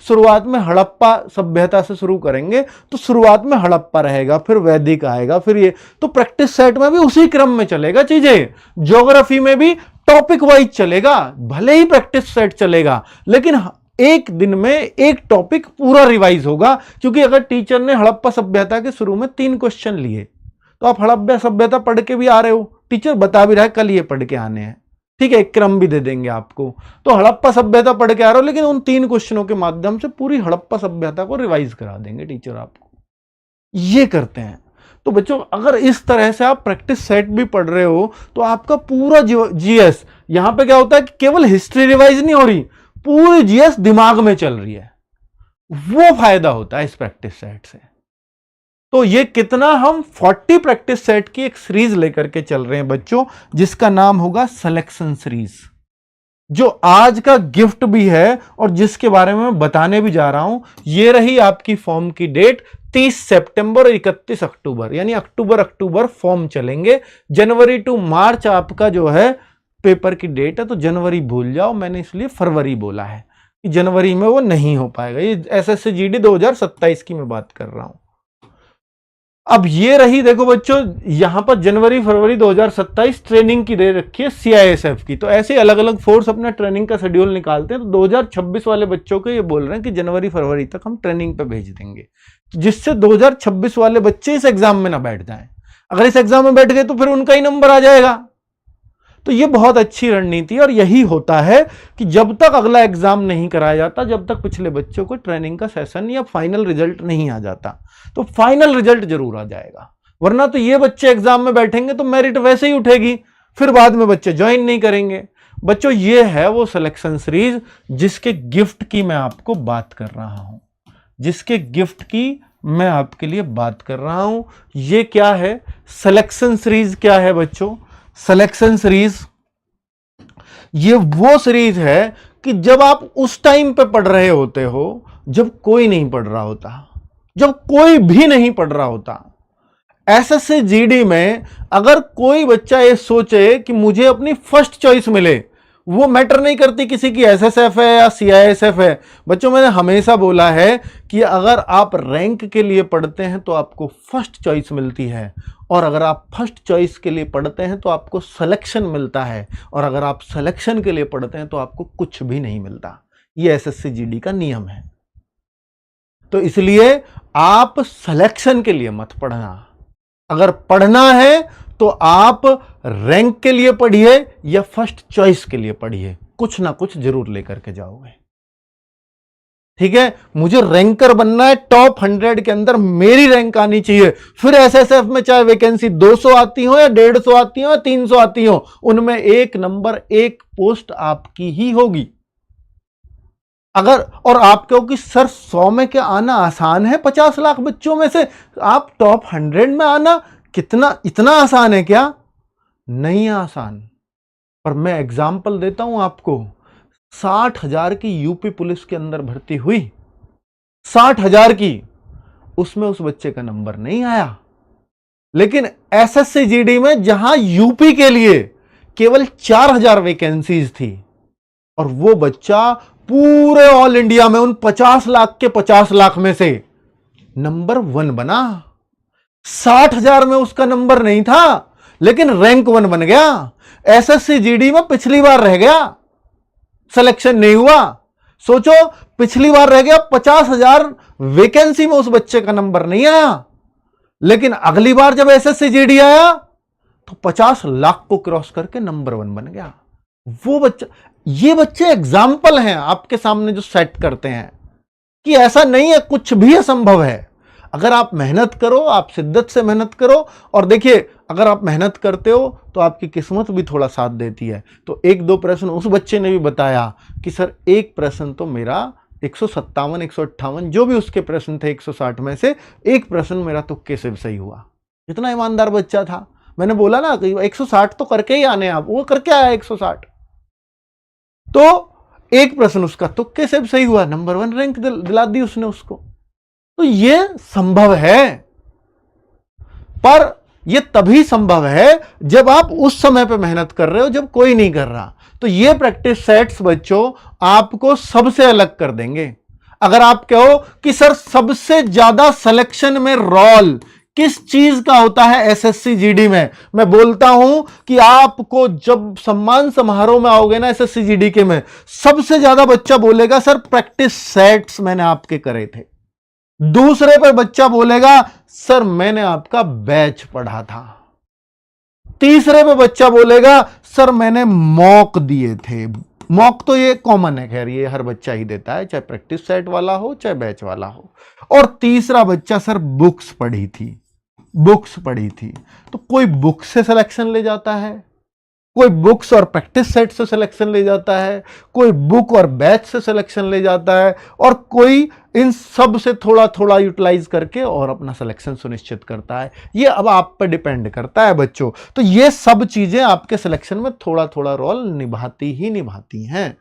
शुरुआत में हड़प्पा सभ्यता से शुरू करेंगे तो शुरुआत में हड़प्पा रहेगा, फिर वैदिक आएगा, फिर ये, तो प्रैक्टिस सेट में भी उसी क्रम में चलेगा चीजें। ज्योग्राफी में भी टॉपिक वाइज चलेगा, भले ही प्रैक्टिस सेट चलेगा लेकिन एक दिन में एक टॉपिक पूरा रिवाइज होगा। क्योंकि अगर टीचर ने हड़प्पा सभ्यता के शुरू में 3 क्वेश्चन लिए तो आप हड़प्पा सभ्यता पढ़ के भी आ रहे हो, टीचर बता भी रहा है कल ये पढ़ के आने हैं, ठीक है, एक क्रम भी दे देंगे आपको, तो हड़प्पा सभ्यता पढ़ के आ रहे हो लेकिन उन 3 क्वेश्चनों के माध्यम से पूरी हड़प्पा सभ्यता को रिवाइज करा देंगे टीचर आपको, ये करते हैं। तो बच्चों अगर इस तरह से आप प्रैक्टिस सेट भी पढ़ रहे हो तो आपका पूरा जीएस, यहां पे क्या होता है कि केवल हिस्ट्री रिवाइज नहीं हो रही, पूरी जीएस दिमाग में चल रही है, वो फायदा होता है इस प्रैक्टिस सेट से। तो ये कितना, हम 40 प्रैक्टिस सेट की एक सीरीज लेकर के चल रहे हैं बच्चों, जिसका नाम होगा सिलेक्शन सीरीज, जो आज का गिफ्ट भी है और जिसके बारे में मैं बताने भी जा रहा हूं। ये रही आपकी फॉर्म की डेट, 30 सितंबर और 31 अक्टूबर, यानी अक्टूबर फॉर्म चलेंगे। जनवरी टू मार्च आपका जो है पेपर की डेट है, तो जनवरी भूल जाओ, मैंने इसलिए फरवरी बोला है कि जनवरी में वो नहीं हो पाएगा। ये एसएससी जीडी 2027 की मैं बात कर रहा हूं। अब ये रही, देखो बच्चों यहां पर जनवरी फरवरी 2027 ट्रेनिंग की दे रखी है सीआईएसएफ की, तो ऐसे अलग अलग फोर्स अपना ट्रेनिंग का शेड्यूल निकालते हैं। तो 2026 वाले बच्चों को ये बोल रहे हैं कि जनवरी फरवरी तक हम ट्रेनिंग पे भेज देंगे, जिससे 2026 वाले बच्चे इस एग्जाम में ना बैठ जाएं। अगर इस एग्जाम में बैठ गए तो फिर उनका ही नंबर आ जाएगा। तो ये बहुत अच्छी रणनीति है और यही होता है कि जब तक अगला एग्जाम नहीं कराया जाता, जब तक पिछले बच्चों को ट्रेनिंग का सेशन या फाइनल रिजल्ट नहीं आ जाता, तो फाइनल रिजल्ट जरूर आ जाएगा। वरना तो ये बच्चे एग्जाम में बैठेंगे तो मेरिट वैसे ही उठेगी, फिर बाद में बच्चे ज्वाइन नहीं करेंगे। बच्चों ये है वो सिलेक्शन सीरीज जिसके गिफ्ट की मैं आपको बात कर रहा हूं, जिसके गिफ्ट की मैं आपके लिए बात कर रहा हूं। ये क्या है सिलेक्शन सीरीज? क्या है बच्चों सिलेक्शन सीरीज? ये वो सीरीज है कि जब आप उस टाइम पे पढ़ रहे होते हो जब कोई नहीं पढ़ रहा होता, जब कोई भी नहीं पढ़ रहा होता। एसएससी जीडी में अगर कोई बच्चा ये सोचे कि मुझे अपनी फर्स्ट चॉइस मिले, वो मैटर नहीं करती किसी की एसएसएफ है या सीआईएसएफ है। बच्चों मैंने हमेशा बोला है कि अगर आप रैंक के लिए पढ़ते हैं तो आपको फर्स्ट चॉइस मिलती है, और अगर आप फर्स्ट चॉइस के लिए पढ़ते हैं तो आपको सिलेक्शन मिलता है, और अगर आप सिलेक्शन के लिए पढ़ते हैं तो आपको कुछ भी नहीं मिलता। ये एसएससी जीडी का नियम है। तो इसलिए आप सिलेक्शन के लिए मत पढ़ना, अगर पढ़ना है तो आप रैंक के लिए पढ़िए या फर्स्ट चॉइस के लिए पढ़िए, कुछ ना कुछ जरूर लेकर के जाओगे। ठीक है, मुझे रैंकर बनना है, टॉप 100 के अंदर मेरी रैंक आनी चाहिए। फिर एसएसएफ में चाहे वैकेंसी 200 आती हो या 150 आती हो या 300 आती हो, उनमें एक नंबर एक पोस्ट आपकी ही होगी। अगर और आप कहो कि सर 100 में क्या आना आसान है, 50 लाख बच्चों में से आप टॉप 100 में आना कितना इतना आसान है क्या? नहीं आसान। पर मैं एग्जाम्पल देता हूं आपको, 60,000 की यूपी पुलिस के अंदर भर्ती हुई, 60,000 की, उसमें उस बच्चे का नंबर नहीं आया। लेकिन एसएससी जीडी में जहां यूपी के लिए केवल 4,000 वैकेंसीज थी और वो बच्चा पूरे ऑल इंडिया में उन 50 लाख के 50 लाख में से नंबर 1 बना। 60,000 में उसका नंबर नहीं था लेकिन रैंक 1 बन गया। एसएससी जीडी में पिछली बार रह गया, सिलेक्शन नहीं हुआ। सोचो पिछली बार रह गया, 50,000 वैकेंसी में उस बच्चे का नंबर नहीं आया, लेकिन अगली बार जब एसएससी जीडी आया तो 50 लाख को क्रॉस करके नंबर 1 बन गया वो बच्चा। ये बच्चे एग्जाम्पल हैं आपके सामने जो सेट करते हैं कि ऐसा नहीं है, कुछ भी असंभव है। अगर आप मेहनत करो, आप शिद्दत से मेहनत करो, और देखिए अगर आप मेहनत करते हो तो आपकी किस्मत भी थोड़ा साथ देती है। तो 1-2 प्रश्न उस बच्चे ने भी बताया कि सर एक प्रश्न तो मेरा 157 158 जो भी उसके प्रश्न थे 160 में से एक प्रश्न मेरा तुक्के से सही हुआ। इतना ईमानदार बच्चा था। मैंने बोला ना कि 160 तो करके ही आने आप, वो करके आया 160। तो एक प्रश्न उसका तुक्के से भी सही हुआ, नंबर 1 रैंक दिला दी उसने उसको। तो ये संभव है, पर ये तभी संभव है जब आप उस समय पे मेहनत कर रहे हो जब कोई नहीं कर रहा। तो ये प्रैक्टिस सेट्स बच्चों आपको सबसे अलग कर देंगे। अगर आप कहो कि सर सबसे ज्यादा सिलेक्शन में रोल किस चीज का होता है एसएससी जीडी में, मैं बोलता हूं कि आपको जब सम्मान समारोह में आओगे ना एसएससी जीडी के में, सबसे ज्यादा बच्चा बोलेगा सर प्रैक्टिस सेट्स मैंने आपके करे थे। दूसरे पर बच्चा बोलेगा सर मैंने आपका बैच पढ़ा था। तीसरे पे बच्चा बोलेगा सर मैंने मॉक दिए थे। मॉक तो ये कॉमन है, खैर ये हर बच्चा ही देता है, चाहे प्रैक्टिस सेट वाला हो चाहे बैच वाला हो। और तीसरा बच्चा सर बुक्स पढ़ी थी, बुक्स पढ़ी थी। तो कोई बुक से सिलेक्शन ले जाता है, कोई बुक्स और प्रैक्टिस सेट से सिलेक्शन ले जाता है, कोई बुक और बैच से सिलेक्शन ले जाता है, और कोई इन सब से थोड़ा थोड़ा यूटिलाइज करके और अपना सिलेक्शन सुनिश्चित करता है। ये अब आप पर डिपेंड करता है बच्चों। तो ये सब चीजें आपके सिलेक्शन में थोड़ा थोड़ा रोल निभाती हैं।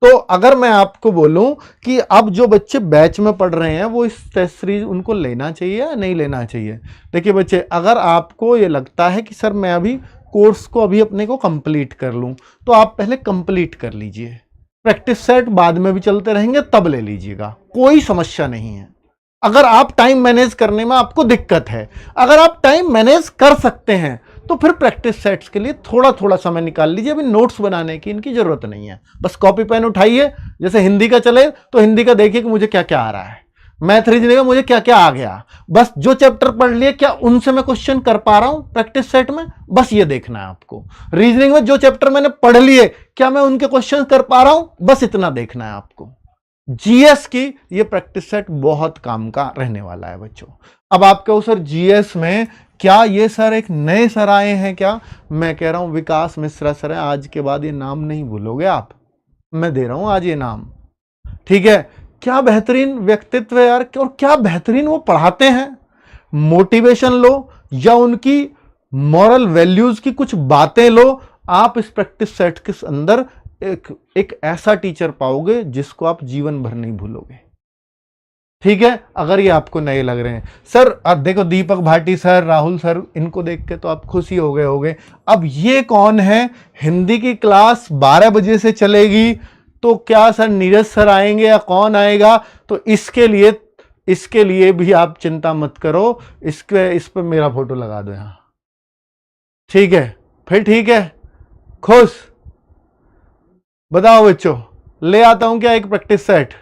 तो अगर मैं आपको बोलूं कि अब जो बच्चे बैच में पढ़ रहे हैं वो इस टेस्ट सीरीज उनको लेना चाहिए या नहीं लेना चाहिए। देखिए बच्चे, अगर आपको ये लगता है कि सर मैं अभी कोर्स को अभी अपने को कंप्लीट कर लूं, तो आप पहले कंप्लीट कर लीजिए। प्रैक्टिस सेट बाद में भी चलते रहेंगे, तब ले लीजिएगा, कोई समस्या नहीं है। अगर आप टाइम मैनेज करने में आपको दिक्कत है, अगर आप टाइम मैनेज कर सकते हैं, तो फिर प्रैक्टिस सेट्स के लिए थोड़ा थोड़ा समय निकाल लीजिए। अभी नोट्स बनाने की इनकी जरूरत नहीं है, बस कॉपी पेन उठाइए। जैसे हिंदी का चले तो हिंदी का देखिए कि मुझे क्या क्या आ रहा है, मैथ रीजनिंग में मुझे क्या क्या आ गया, बस जो चैप्टर पढ़ लिए क्या उनसे मैं क्वेश्चन कर पा रहा हूं प्रैक्टिस सेट में, बस ये देखना है आपको। रीजनिंग में जो चैप्टर मैंने पढ़ लिए क्या मैं उनके क्वेश्चन कर पा रहा हूं, बस इतना देखना है आपको। जीएस की ये प्रैक्टिस सेट बहुत काम का रहने वाला है बच्चों। अब आप कहो सर जीएस में क्या ये सर एक नए सर आए हैं क्या? मैं कह रहा हूं विकास मिश्रा सर है, आज के बाद ये नाम नहीं भूलोगे आप, मैं दे रहा हूं आज ये नाम, ठीक है। क्या बेहतरीन व्यक्तित्व है यार, और क्या बेहतरीन वो पढ़ाते हैं। मोटिवेशन लो या उनकी मॉरल वैल्यूज की कुछ बातें लो, आप इस प्रैक्टिस सेट के अंदर एक ऐसा टीचर पाओगे जिसको आप जीवन भर नहीं भूलोगे, ठीक है। अगर ये आपको नए लग रहे हैं सर, अब देखो दीपक भाटी सर, राहुल सर, इनको देख के तो आप खुशी हो गए होगे। अब ये कौन है? हिंदी की क्लास 12 बजे से चलेगी, तो क्या सर नीरज सर आएंगे या कौन आएगा? तो इसके लिए भी आप चिंता मत करो, इस पर मेरा फोटो लगा दो यहां, ठीक है। फिर ठीक है, खुश। बताओ बच्चों, ले आता हूं क्या एक प्रैक्टिस सेट?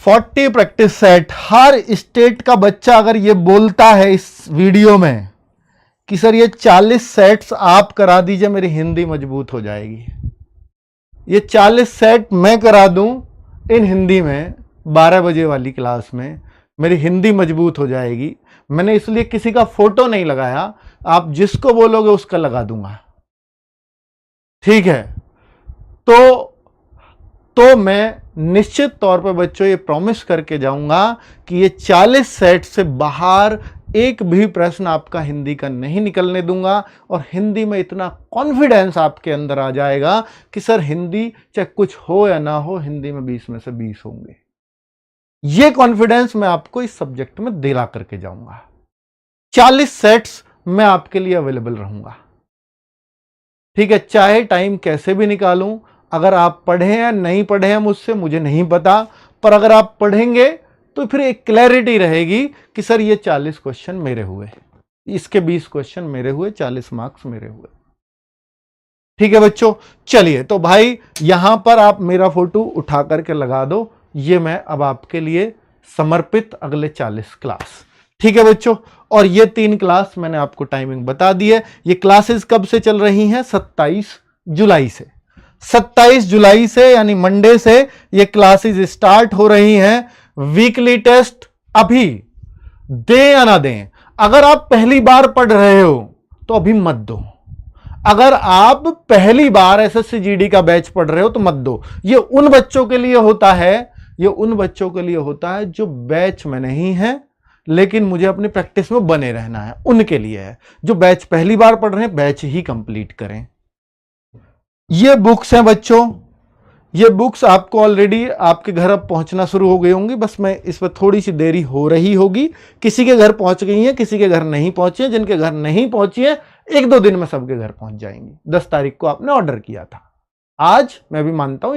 40 practice set. हर स्टेट का बच्चा अगर ये बोलता है इस वीडियो में कि सर ये 40 सेट्स आप करा दीजिए, मेरी हिंदी मजबूत हो जाएगी। ये 40 सेट मैं करा दूं इन हिंदी में 12 बजे वाली क्लास में, मेरी हिंदी मजबूत हो जाएगी। मैंने इसलिए किसी का फोटो नहीं लगाया, आप जिसको बोलोगे उसका लगा दूंगा, ठीक है। तो मैं निश्चित तौर पर बच्चों ये प्रॉमिस करके जाऊंगा कि ये 40 सेट से बाहर एक भी प्रश्न आपका हिंदी का नहीं निकलने दूंगा, और हिंदी में इतना कॉन्फिडेंस आपके अंदर आ जाएगा कि सर हिंदी चाहे कुछ हो या ना हो, हिंदी में 20 में से 20 होंगे। ये कॉन्फिडेंस मैं आपको इस सब्जेक्ट में दिला करके जाऊंगा। 40 सेट्स मैं आपके लिए अवेलेबल रहूंगा, ठीक है। चाहे टाइम कैसे भी निकालूं, अगर आप पढ़े या नहीं पढ़े हैं मुझसे मुझे नहीं पता, पर अगर आप पढ़ेंगे तो फिर एक क्लैरिटी रहेगी कि सर ये 40 क्वेश्चन मेरे हुए, इसके 20 क्वेश्चन मेरे हुए, 40 मार्क्स मेरे हुए, ठीक है बच्चों। चलिए, तो भाई यहां पर आप मेरा फोटो उठा करके लगा दो, ये मैं अब आपके लिए समर्पित अगले 40 क्लास, ठीक है बच्चों। और ये 3 क्लास मैंने आपको टाइमिंग बता दी है। ये क्लासेस कब से चल रही हैं? 27 जुलाई से। 27 जुलाई से यानी मंडे से ये क्लासेस स्टार्ट हो रही हैं। वीकली टेस्ट अभी दें या ना दें, अगर आप पहली बार पढ़ रहे हो तो अभी मत दो। अगर आप पहली बार एसएससी जीडी का बैच पढ़ रहे हो तो मत दो। ये उन बच्चों के लिए होता है, ये उन बच्चों के लिए होता है जो बैच में नहीं है लेकिन मुझे अपनी प्रैक्टिस में बने रहना है, उनके लिए है। जो बैच पहली बार पढ़ रहे हैं बैच ही कंप्लीट करें। ये बुक्स हैं बच्चों, ये बुक्स आपको ऑलरेडी आपके घर अब पहुंचना शुरू हो गई होंगी, बस मैं इस पर थोड़ी सी देरी हो रही होगी। किसी के घर पहुंच गई हैं, किसी के घर नहीं पहुंची हैं। जिनके घर नहीं पहुंची हैं 1-2 दिन में सबके घर पहुंच जाएंगी। 10 तारीख को आपने ऑर्डर किया था, आज मैं भी मानता हूं